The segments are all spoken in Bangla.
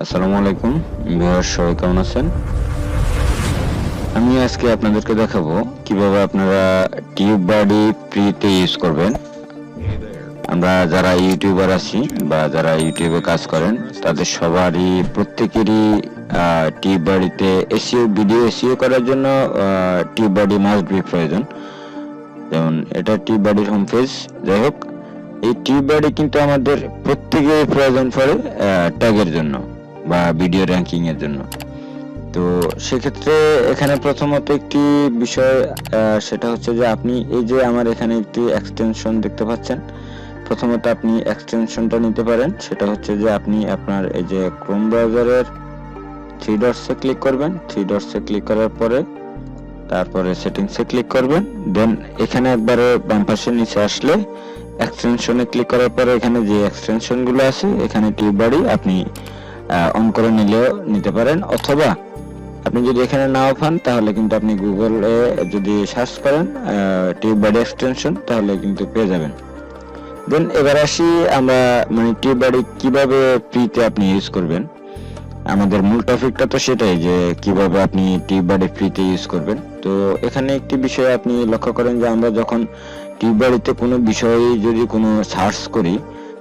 আসসালামু আলাইকুম ভিউয়ার্স, সবাই কেমন আছেন? আমি আজকে আপনাদেরকে দেখাবো কিভাবে আপনারা টিউববাডি ফ্রিতে ইউজ করবেন। আমরা যারা ইউটিউবার আছি বা যারা ইউটিউবে কাজ করেন তাদের সবারই প্রত্যেকেরই টিউববাডিতে ভিডিও এসইও করার জন্য টিউববাডি মাস্ট বি প্রয়োজন। যেমন এটা টিউববাডির হোম পেজ। যাই হোক, এই টিউববাডি কিন্তু আমাদের প্রত্যেকেরই প্রয়োজন পড়ে ট্যাগের জন্য বা ভিডিও র্যাঙ্কিং এর জন্য। তো সেক্ষেত্রে এখানে প্রথমত একটি বিষয়, সেটা হচ্ছে যে আপনি এই যে আমার এখানে একটি এক্সটেনশন দেখতে পাচ্ছেন। প্রথমত আপনি এক্সটেনশনটা নিতে পারেন। সেটা হচ্ছে যে আপনি আপনার এই যে ক্রোম ব্রাউজারের থ্রি ডটসে ক্লিক করবেন। থ্রি ডটসে ক্লিক করার পরে তারপরে সেটিংসে ক্লিক করবেন। দেন এখানে একবারে বাম পাশে নিচে আসলে এক্সটেনশনে ক্লিক করার পরে এখানে যে এক্সটেনশনগুলো আছে এখানে টিউববাডি আপনি অন করে নিলেও নিতে পারেন, অথবা আপনি যদি এখানে নাও পান তাহলে কিন্তু আপনি গুগলে যদি সার্চ করেন টিউববাডি এক্সটেনশন তাহলে কিন্তু পেয়ে যাবেন। দেন এবার আসি আমরা টিউববাডি কিভাবে ফ্রিতে আপনি ইউজ করবেন। আমাদের মূল টপিকটা তো সেটাই যে কিভাবে আপনি টিউববাডি ফ্রিতে ইউজ করবেন। তো এখানে একটি বিষয় আপনি লক্ষ্য করেন যে আমরা যখন টিউববাডিতে কোনো বিষয়ে যদি কোনো সার্চ করি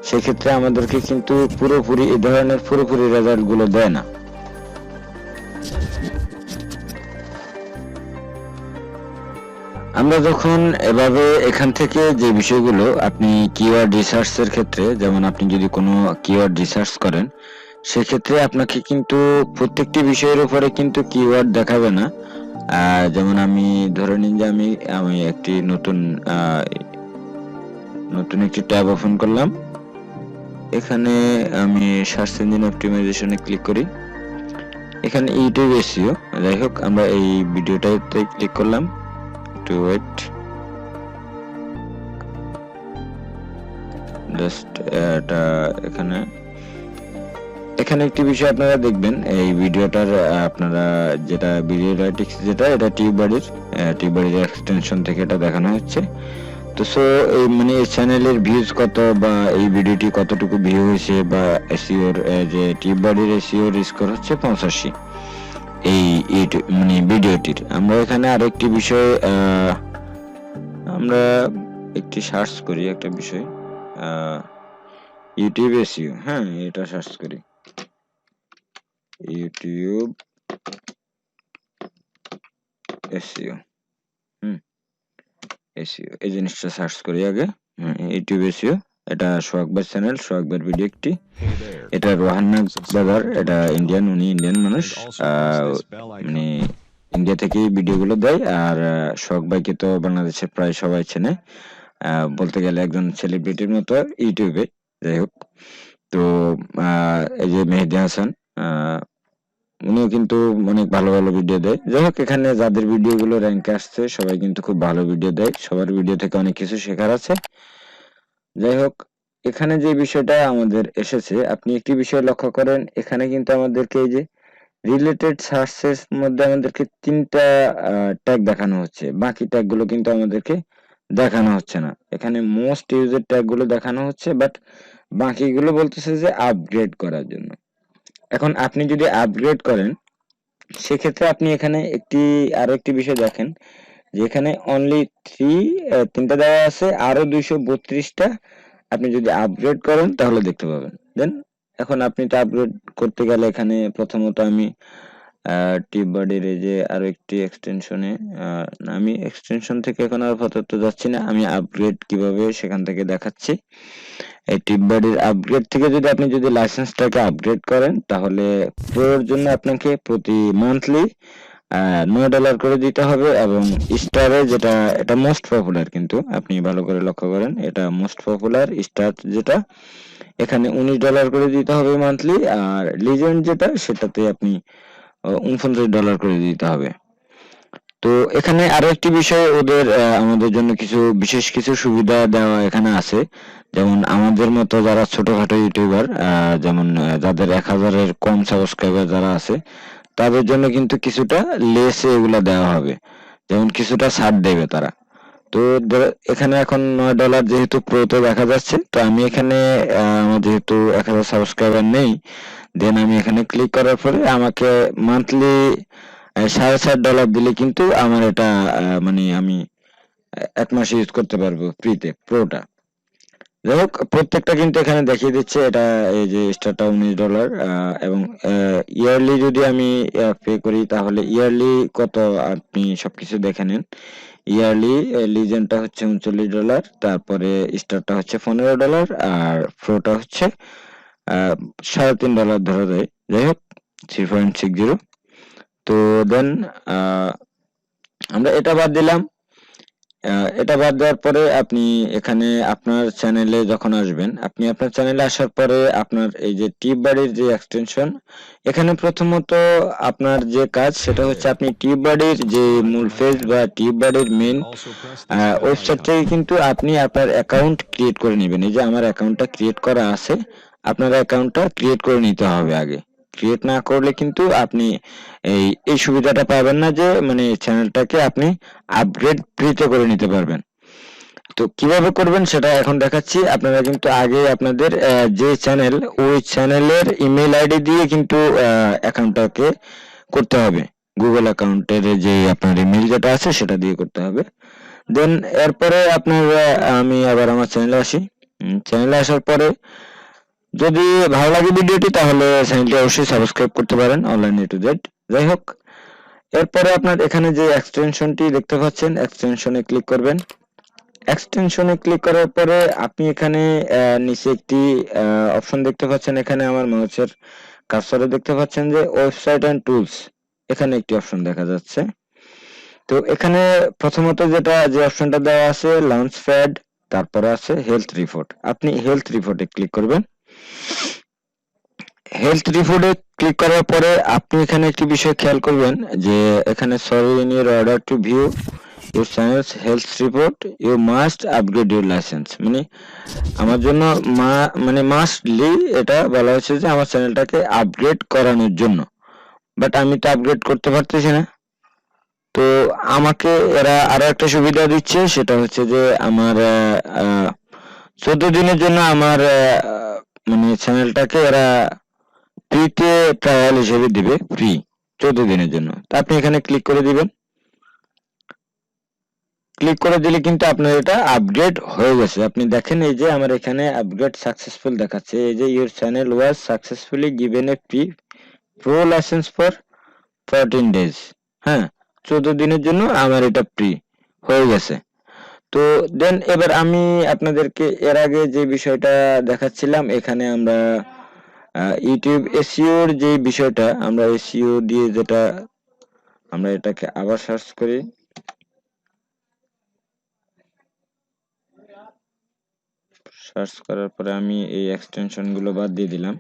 সেক্ষেত্রে আমাদেরকে কিন্তু পুরোপুরি এই ধরনের পুরোপুরি রেজাল্ট গুলো দেয় না। আমরা যখন এভাবে এখান থেকে যে বিষয়গুলো আপনি কিওয়ার্ড রিসার্চের ক্ষেত্রে, যেমন আপনি যদি কোনো কিওয়ার্ড রিসার্চ করেন সেক্ষেত্রে আপনাকে কিন্তু প্রত্যেকটি বিষয়ের উপরে কিন্তু কিওয়ার্ড দেখাবে না। যেমন আমি ধরে নিন যে আমি একটি নতুন একটি ট্যাব ওপেন করলাম। এখানে আমি সার্চ ইঞ্জিন অপটিমাইজেশনে ক্লিক করি। এখানে ইউটিউব এসইও। যাই হোক, আমরা এই ভিডিওটাতে ক্লিক করলাম। একটু ওয়েট, জাস্ট এটা এখানে একটি বিষয় আপনারা দেখবেন এই ভিডিওটার, আপনারা যেটা ভিডিও রাইটিক্স এটা টিউববাডির এক্সটেনশন থেকে এটা দেখানো হচ্ছে। তো সো এই এই চ্যানেলের ভিউজ কত বা এই ভিডিওটি কতটুকু ভিউ হয়েছে বা এসইওর যে টিউববাডির এসইওর স্কোর হচ্ছে 85 এই ভিডিওটির। আমরা এখানে আরেকটি বিষয় আমরা একটি সার্চ করি, একটা বিষয় ইউটিউব এসইও। হ্যাঁ, এটা সার্চ করি ইউটিউব এসইও। এসইও এই জিনিসটা সার্চ করি আগে। ইউটিউব এসইও, এটা সোহাগবার চ্যানেল, সোহাগবার ভিডিও একটি। এটা রোহান্না ব্রাদার, এটা উনি ইন্ডিয়ান মানুষ, ইন্ডিয়া থেকেই ভিডিওগুলো দেয়। আর সোহাগ ভাইকে তো বাংলাদেশে প্রায় সবাই চেনে, বলতে গেলে একজন সেলিব্রিটির মতো ইউটিউবে। যাই হোক, তো এই যে মেহেদী হাসান, উনিও কিন্তু অনেক ভালো ভালো ভিডিও দেয়। যাই হোক, এখানে যাদের ভিডিওগুলো র্যাঙ্কে আসছে সবাই কিন্তু খুব ভালো ভিডিও দেয়, সবার ভিডিও থেকে অনেক কিছু শেখার আছে। যাই হোক, এখানে যে বিষয়টা আমাদের এসেছে, আপনি একটি বিষয় লক্ষ্য করেন, এখানে কিন্তু আমাদেরকে এই যে রিলেটেড সার্চের মধ্যে আমাদেরকে 3টা ট্যাগ দেখানো হচ্ছে, বাকি ট্যাগগুলো কিন্তু আমাদেরকে দেখানো হচ্ছে না। এখানে মোস্ট ইউজেড ট্যাগগুলো দেখানো হচ্ছে, বাট বাকিগুলো বলতেছে যে আপগ্রেড করার জন্য। এখন আপনি যদি আপগ্রেড করেন সেক্ষেত্রে আপনি এখানে আরো একটি বিষয় দেখেন যে এখানে অনলি তিনটা দেওয়া আছে, আরো 232টা আপনি যদি আপগ্রেড করেন তাহলে দেখতে পাবেন। দেন এখন আপনি তো আপগ্রেড করতে গেলে এখানে প্রথমত আমি টিউববাডির এই যে আরো একটি এক্সটেনশনে, আমি এক্সটেনশন থেকে এখন আর আপাতত যাচ্ছি না, আমি আপগ্রেড কিভাবে সেখান থেকে দেখাচ্ছি। এই টিউববাডির আপগ্রেড থেকে যদি লাইসেন্সটাকে আপগ্রেড করেন তাহলে প্রোর জন্য আপনাকে প্রতি মান্থলি $9 করে দিতে হবে, এবং স্টারে এটা মোস্ট পপুলার, কিন্তু আপনি ভালো করে লক্ষ্য করেন এটা মোস্ট পপুলার স্টার যেটা, এখানে $19 করে দিতে হবে মান্থলি। আর লিজেন্ড সেটাতে আপনি $39 করে দিতে হবে। তো এখানে আরো একটি বিষয়, ওদের আমাদের জন্য বিশেষ কিছু সুবিধা দেওয়া এখানে আছে। যেমন আমাদের মতো যারা ছোটখাটো ইউটিউবার, যেমন যাদের 1000-এর কম সাবস্ক্রাইবার যারা আছে তাদের জন্য কিন্তু কিছুটা লেসে এগুলা দেওয়া হবে, যেমন কিছুটা ছাড় দেবে তারা। তো এখানে এখন $9 যেহেতু প্রোতে দেখা যাচ্ছে, তো আমি এখানে আমার যেহেতু 1000 সাবস্ক্রাইবার নেই, দেন আমি এখানে ক্লিক করার পরে আমাকে মান্থলি $7.5 দিলে কিন্তু আমার এটা মানে আমি 1 মাস ইউজ করতে পারবো ফ্রিতে প্রোটা। যাই হোক, প্রত্যেকটা কিন্তু এখানে দেখিয়ে দিচ্ছে এটা, এই যে স্টারটা $19 এবং ইয়ারলি যদি আমি পে করি তাহলে ইয়ারলি কত আপনি সবকিছু দেখে নেন। ইয়ারলি লিজেন্ডটা হচ্ছে $39, তারপরে স্টারটা হচ্ছে $15 আর প্রোটা হচ্ছে $3.5 ধরা যায়। যাই হোক 3.60। তো দেন আমরা এটা বাদ দিলাম। এটা বাদ দেওয়ার পরে আপনি এখানে আপনার চ্যানেলে যখন আসবেন, আপনি আপনার চ্যানেলে আসার পরে আপনার এই যে টিউববাডির যে এক্সটেনশন, এখানে প্রথমত আপনার যে কাজ সেটা হচ্ছে আপনি টিউববাডির যে মূল পেজ বা টিউববাডির মেইন ওয়েবসাইট থেকে কিন্তু আপনি আপনার অ্যাকাউন্ট ক্রিয়েট করে নেবেন। এই যে আমার অ্যাকাউন্টটা ক্রিয়েট করা আছে, আপনার অ্যাকাউন্টটা ক্রিয়েট করে নিতে হবে আগে। ক্রিয়েট না করলে কিন্তু আপনি এই সুবিধাটা পাবেন না যে মানে চ্যানেলটাকে আপনি আপগ্রেড ফ্রিতে করে নিতে পারবেন। তো কিভাবে করবেন সেটা এখন দেখাচ্ছি। আপনারা কিন্তু আগে আপনাদের যে চ্যানেল, ওই চ্যানেলের ইমেল আইডি দিয়ে কিন্তু অ্যাকাউন্টটাকে করতে হবে। গুগল অ্যাকাউন্টের যে আপনার ইমেল যেটা আছে সেটা দিয়ে করতে হবে। দেন এরপরে আপনার আমি আবার আমার চ্যানেলে আসি। চ্যানেলে আসার পরে যদি ভালো লাগে ভিডিওটি তাহলে চ্যানেলটি অবশ্যই সাবস্ক্রাইব করতে পারেন, অনলাইন এ টু জেড। যাই হোক, এরপরে আপনার এখানে যে এক্সটেনশনটি দেখতে পাচ্ছেন, এক্সটেনশনে ক্লিক করবেন। এক্সটেনশনে ক্লিক করার পরে আপনি এখানে নিচে একটি অপশন দেখতে পাচ্ছেন। এখানে আমার মাউসের কার্সরে দেখতে পাচ্ছেন যে ওয়েবসাইট এন্ড টুলস, এখানে একটি অপশন দেখা যাচ্ছে। তো এখানে প্রথমত যে অপশনটা দেওয়া আছে লঞ্চ প্যাড, তারপরে আছে হেলথ রিপোর্ট। আপনি হেলথ রিপোর্টে ক্লিক করবেন। হেলথ রিপোর্টে ক্লিক করার পরে আপনি এখানে একটি বিষয় খেয়াল করবেন যে এখানে sorry in your order to view your channels health report U must upgrade your licence. মানে আমার জন্য মানে মাস্টলি এটা বলা হচ্ছে যে আমার চ্যানেলটাকে আপগ্রেড করানোর জন্য, বাট আমি তো আপগ্রেড করতে পারতেছি না। তো আমাকে এরা আরো একটা সুবিধা দিচ্ছে, সেটা হচ্ছে যে আমার 14 দিনের জন্য আমার মানে চ্যানেলটাকে এরা ফ্রিতে ট্রায়াল হিসেবে দিবে, ফ্রি 14 দিনের জন্য। তো আপনি এখানে ক্লিক করে দিবেন। ক্লিক করে দিলে কিন্তু আপনার এটা আপগ্রেড হয়ে গেছে। আপনি দেখেন এই যে আমার এখানে আপগ্রেড সাকসেসফুল দেখাচ্ছে, এই যে your channel was successfully given a free pro licence for 14 days. হ্যাঁ, 14 দিনের জন্য আমার এটা ফ্রি হয়ে গেছে। তো দেন এবার আমি আপনাদেরকে এর আগে যে বিষয়টা দেখাচ্ছিলাম, এখানে আমরা ইউটিউব এসইওর যে বিষয়টা, আমরা এসইও দিয়ে যেটা, আমরা এটাকে আবার সার্চ করি। সার্চ করার পরে আমি এই এক্সটেনশন গুলো বাদ দিয়ে দিলাম।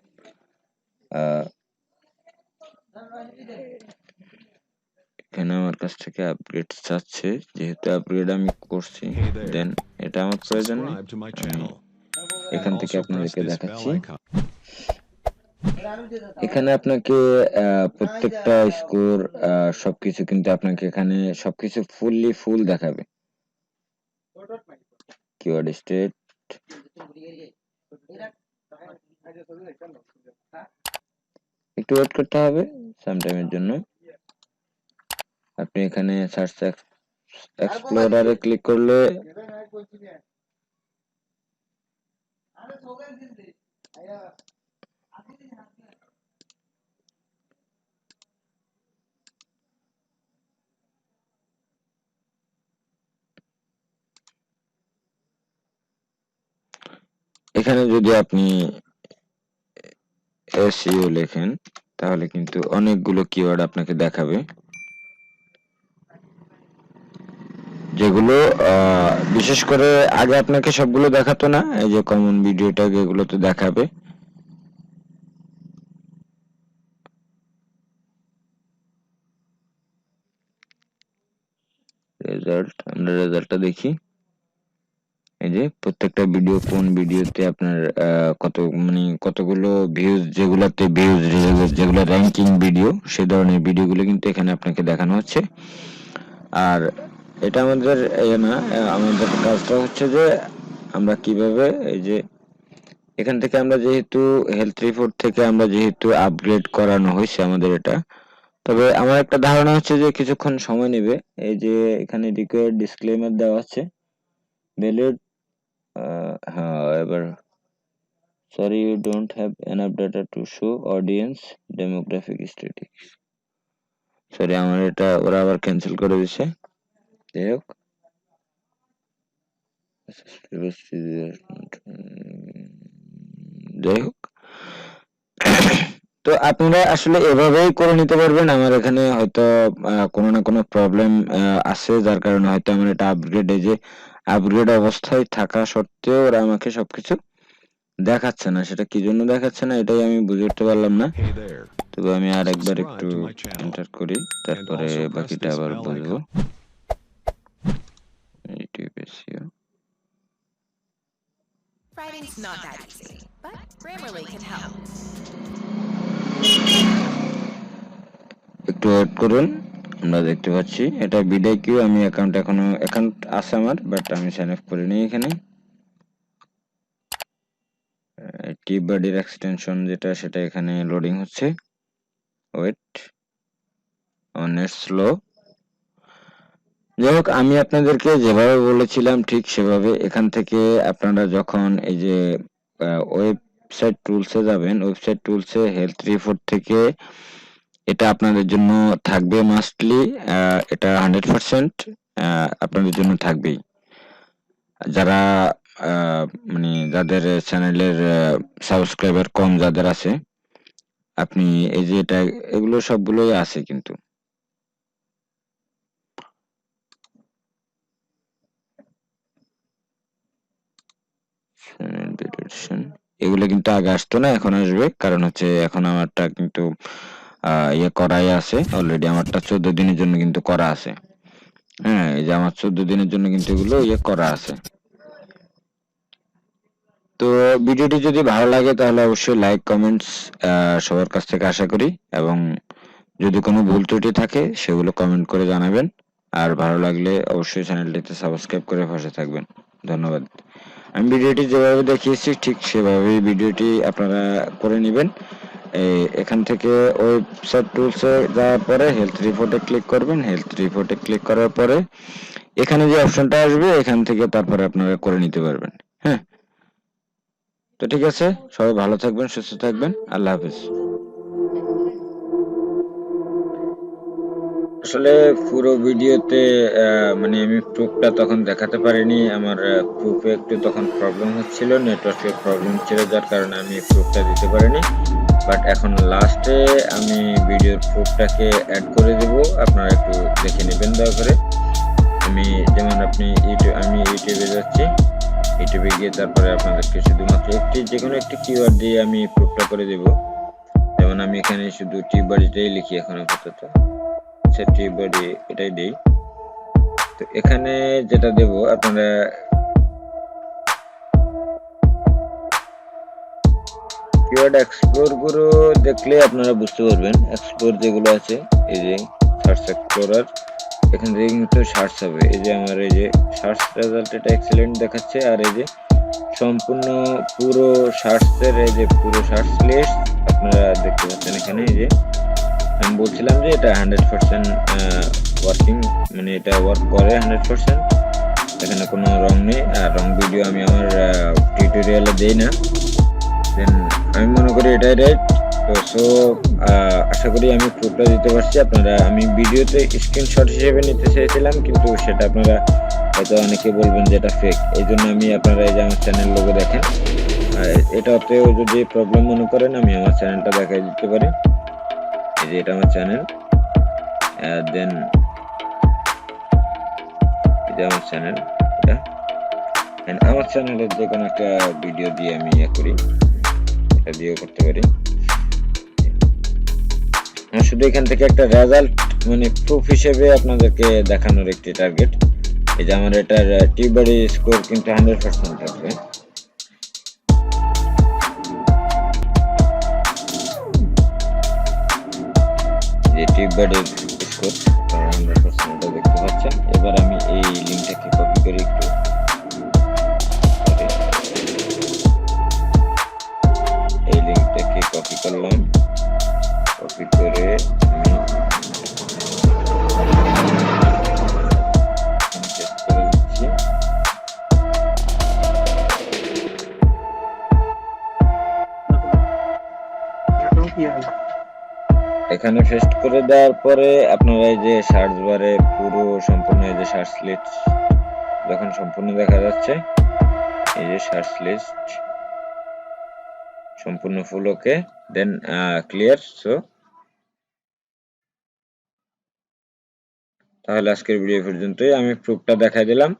এখানে আমার কাছ থেকে আপগ্রেড চাচ্ছে, যেহেতু আপগ্রেড আমি করছি দেন এটা আমার প্রয়োজন নেই। আমি এখান থেকে আপনাদেরকে দেখাচ্ছি। এখানে আপনাকে প্রত্যেকটা স্কোর সবকিছু কিন্তু আপনাকে এখানে সবকিছু ফুল দেখাবে। কিওয়ার্ড স্টেট, একটু ওয়েট করতে হবে সাম টাইমের জন্য। আপনি এখানে সার্চ এক্সপ্লোরারে ক্লিক করলে এখানে যদি আপনি এসইও লেখেন তাহলে কিন্তু অনেকগুলো কিওয়ার্ড আপনাকে দেখাবে, যেগুলো বিশেষ করে আগে আপনাকে সবগুলো দেখাতো না। এই যে কমন ভিডিও ট্যাগ, এগুলো তো দেখাবে। রেজাল্ট, আমরা রেজাল্টটা দেখি। এই যে প্রত্যেকটা ভিডিও, কোন ভিডিওতে আপনার কত মানে কতগুলো ভিউজ, যেগুলোতে ভিউজ, যেগুলো র্যাঙ্কিং ভিডিও, সেই ধরনের ভিডিওগুলো কিন্তু এখানে আপনাকে দেখানো হচ্ছে। আর এটা আমাদের আমাদের কাজটা হচ্ছে যে আমরা কিভাবে এই যে এখান থেকে আমরা যেহেতু হেলথ রিপোর্ট থেকে আমরা যেহেতু আপগ্রেড করানো হয়েছে আমাদের এটা, তবে আমার একটা ধারণা হচ্ছে যে কিছুক্ষণ সময় নেবে। এই যে এখানে রিকোয়ার্ড ডিসক্লেমার দেওয়া আছে, ভ্যালিড, হ্যাঁ এবার sorry you don't have enough data to show audience demographic statistics. Sorry আমার এটা ওরা আবার ক্যান্সেল করে দিছে। যাই হোক, যাই হোক, তো আপনারা আসলে এভাবেই করে নিতে পারবেন। আমার এখানে হয়তো কোনো না কোনো প্রবলেম আছে, যার কারণে হয়তো আমার এটা আপগ্রেড, এই যে আপগ্রেড অবস্থায় থাকা সত্ত্বেও ওরা আমাকে সবকিছু দেখাচ্ছে না। সেটা কি জন্য দেখাচ্ছে না এটাই আমি বুঝে উঠতে পারলাম না। তবে আমি আর একবার একটু এন্টার করি, তারপরে বাকিটা আবার বুঝবো। YouTube SEO Writing's not that easy, but Grammarly can help. একটু ওয়েট করুন, আমরা দেখতে পাচ্ছি এটা বিডাই কিউ। আমি এখনো অ্যাকাউন্ট আছে আমার, বাট আমি সাইন আপ করিনি। এখানে টিউববাডির এক্সটেনশন যেটা, সেটা এখানে লোডিং হচ্ছে। Wait, net slow. যাই হোক, আমি আপনাদেরকে যেভাবে বলেছিলাম ঠিক সেভাবে এখান থেকে আপনারা যখন এই যে ওয়েবসাইট টুলসে যাবেন, ওয়েবসাইট টুলসে হেলথ রিপোর্ট থেকে এটা আপনাদের জন্য থাকবে মাস্টলি। এটা 100% আপনাদের জন্য থাকবেই। যারা মানে যাদের চ্যানেলের সাবস্ক্রাইবার কম যাদের আছে, আপনি এই যে এটা এগুলো সবগুলোই আছে কিন্তু। এগুলো কিন্তু আগে আসতো না, এখন আসবে। কারণ হচ্ছে এখন আমারটা কিন্তু ইয়ে করাই আছে অলরেডি। আমারটা 14 দিনের জন্য কিন্তু করা আছে। হ্যাঁ, এই যে আমার 14 দিনের জন্য কিন্তু এগুলো ইয়ে করা আছে। তো ভিডিওটি যদি ভালো লাগে তাহলে অবশ্যই লাইক কমেন্টস সবার কাছ থেকে আশা করি, এবং যদি কোনো ভুল ত্রুটি থাকে সেগুলো কমেন্ট করে জানাবেন। আর ভালো লাগলে অবশ্যই চ্যানেলটিতে সাবস্ক্রাইব করে পাশে থাকবেন। ধন্যবাদ। আমি ভিডিওটি যেভাবে দেখিয়েছি ঠিক সেভাবেই ভিডিওটি আপনারা করে নেবেন। এখান থেকে ওয়েবসাইট টুলসে যাওয়ার পরে হেলথ রিপোর্টে ক্লিক করবেন। হেলথ রিপোর্টে ক্লিক করার পরে এখানে যে অপশনটা আসবে এখান থেকে তারপরে আপনারা করে নিতে পারবেন। হ্যাঁ, তো ঠিক আছে, সবাই ভালো থাকবেন, সুস্থ থাকবেন। আল্লাহ হাফেজ। আসলে পুরো ভিডিওতে মানে আমি প্রুফটা তখন দেখাতে পারিনি। আমার প্রুফে একটু তখন প্রবলেম হচ্ছিল, নেটওয়ার্কের প্রবলেম ছিল, যার কারণে আমি প্রুফটা দিতে পারিনি। বাট এখন লাস্টে আমি ভিডিওর প্রুফটাকে অ্যাড করে দেব, আপনারা একটু দেখে নেবেন দয়া করে। আমি যেমন আমি ইউটিউবে যাচ্ছি, ইউটিউবে গিয়ে তারপরে আপনাদেরকে শুধুমাত্র যে কোনো একটি কিওয়ার্ড দিয়ে আমি প্রুফটা করে দেব। যেমন আমি এখানে শুধু টিউববাডিটাই লিখি এখন আপাতত, টিউববাডি এটাই দেই। তো এখানে যেটা দেব, আপনারা কিওয়ার্ড এক্সপ্লোর গুলো দেখলে আপনারা বুঝতে পারবেন। এক্সপ্লোর যেগুলো আছে, এই যে সার্চ এক্সপ্লোরার, এখান থেকে কিন্তু সার্চ হবে। এই যে আমার এই যে সার্চ রেজাল্ট, এটা এক্সেলেন্ট দেখাচ্ছে। আর এই যে সম্পূর্ণ পুরো সার্চের এই যে পুরো সার্চ লিস্ট আপনারা দেখতে পাচ্ছেন এখানে। এই যে আমি বলছিলাম যে এটা 100% ওয়ার্কিং, মানে এটা ওয়ার্ক করে 100%। এখানে কোনো রং নেই, আর রং ভিডিও আমি আমার টিউটোরিয়ালে দেই না। দেন আমি মনে করি এটাই রাইট। তো সো আশা করি আমি প্রুফটা দিতে পারছি। আপনারা, আমি ভিডিওতে স্ক্রিনশট হিসেবে নিতে চেয়েছিলাম, কিন্তু সেটা আপনারা হয়তো অনেকে বলবেন যে এটা ফেক। এই জন্য আমি, আপনারা এই যে আমার চ্যানেল লোগো দেখেন, এটাতেও যদি প্রবলেম মনে করেন আমি আমার চ্যানেলটা দেখাই দিতে পারি। এই যে এটা আমার চ্যানেল, দেন এটা আমার চ্যানেল। এটা আমার চ্যানেলের যে কোনো একটা ভিডিও দিয়ে আমি ইয়ে করি, এটা দিয়েও করতে পারি। শুধু এখান থেকে একটা রেজাল্ট, মানে প্রুফ হিসেবে আপনাদেরকে দেখানোর একটি টার্গেট। এই যে আমার এটার টিউববাডি স্কোর কিন্তু 100% থাকবে। যে টিউববাডির স্কোর 100% দেখতে পাচ্ছেন। এবার আমি এই লিঙ্কটাকে কপি করি একটু। এখানে পেস্ট করে দেওয়ার পরে আপনারা এই যে সার্চ বারে পুরো সম্পূর্ণ এই যে সার্চ লিস্ট যখন সম্পূর্ণ দেখা যাচ্ছে, এই যে সার্চ লিস্ট সম্পূর্ণ ফুল ওকে, দেন ক্লিয়ার। সো তাহলে আজকের ভিডিও পর্যন্তই, আমি প্রুফটা দেখাই দিলাম।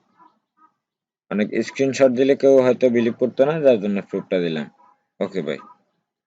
অনেক স্ক্রিনশট দিলে কেউ হয়তো বিলিভ করতো না, যার জন্য প্রুফটা দিলাম। Okay bye.